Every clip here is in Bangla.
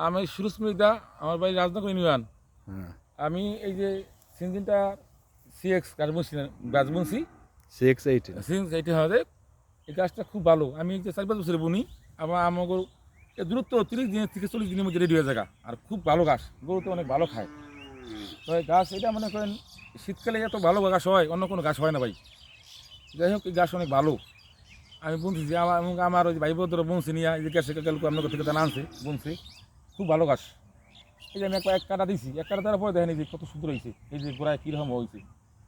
আমি সুরজ মৃদা, আমার বাড়ি রাজনগর ইউনিয়ন। হ্যাঁ, আমি এই যে সিনজিনটা সিএক্স গাছ বুনছি, CX-18 সিন্স এইটি হবে। এই গাছটা খুব ভালো। আমি এই যে 4-5 বছরে বুনি, আমাকে এর দূরত্ব 30 দিনের থেকে 40 দিনের মধ্যে রেডি হয়ে যায়। আর খুব ভালো গাছ, গরু তো অনেক ভালো খায়। তো এই গাছ এটা মনে করেন শীতকালে এত ভালো গাছ হয়, অন্য কোনো গাছ হয় না ভাই। যাই হোক, এই গাছ অনেক ভালো। আমি বুনছি যে আমার ওই ভাই বোধরা বুনছি নিয়ে এই যে গেছে কালকে আপনার থেকে তারা আনছে, বুনছি খুব ভালো গাছ। এই যে আমি এক কাটা দিয়েছি, এক কাটা দেওয়ার পরে দেখেন এই যে কত সুন্দর হয়েছে, এই যে গোড়ায় কীরকম হয়েছে।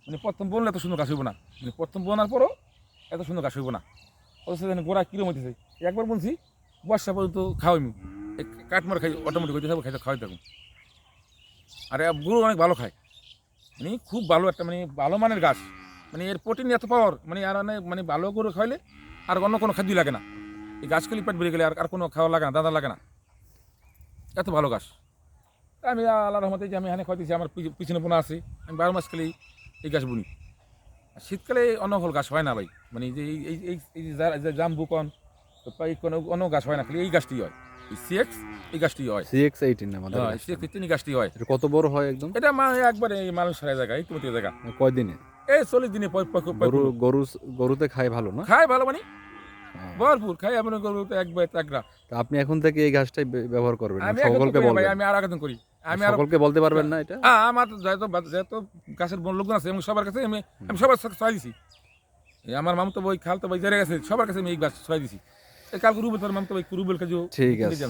মানে প্রথম বনলে এত সুন্দর গাছ হইব না, মানে প্রথম বোনার পরও এত সুন্দর গাছ হইব না। অথচ দেখেন গোড়া কীরকম হইতেছে। একবার বলছি বর্ষা পর্যন্ত খাওয়াইমু, কাঠমার খাই অটোমেটিক হইতে থাকবো, খাওয়াই থাকুন। আর গরু অনেক ভালো খায়, মানে খুব ভালো একটা মানে ভালো মানের গাছ। মানে এর প্রোটিন এত পাওয়ার, মানে আর মানে ভালো গরু খাইলে আর অন্য কোনো খাদ্যই লাগে না। এই গাছ খেলে পেট বেড়ে গেলে আর কোনো খাওয়া লাগে না, দাদা লাগে না, এত ভালো গাছ। তা আমি আল্লাহর রহমতে যে আমি এখানে খাইতেছি, আমার পিছনে বোনা আছে, আমি 12 মাস খেলেই এই গাছ বুনি। আর শীতকালে অন্য ফল গাছ হয় না ভাই, মানে যে এই যে জাম্বু কন কোনো অন্য গাছ হয় না, খালি এই গাছটি হয়, এই সিএক্স এই গাছটি হয়। CX-18 আমাদের হ্যাঁ, গাছটা। সিএক্স তিনি গাছটি হয়। এটা কত বড় হয় একদম? এটা একবারে এই মানুষ সারা জায়গায় এই তোমার জায়গা কয়দিনে? এই 40 দিনে গরু গরু গরুতে খায় ভালো না? খায় ভালো, মানে হ্যাঁ। ভরপুর খাই। এমন গরু তো একরা। তা আপনি এখন থেকে এই ঘাসটাই ব্যবহার করবেন, আমি এখন তো সকলকে করি না ভাই, বলবেন। আমি আর আবেদন করি। আমি আর সকলকে বলতে পারবেন না এটা? আমার যত গাছের লোকজন আছে, এবং সবার কাছে আমি সবার ছড়াই দিছি। এই আমার মামতো বই খালতো বই জেরে গেছে, সবার কাছে আমি এই গাছ ছড়াই দিছি। এই কালকে রুবেল, তোর মামতো বই রুবেল কাজু ঠিক আছে।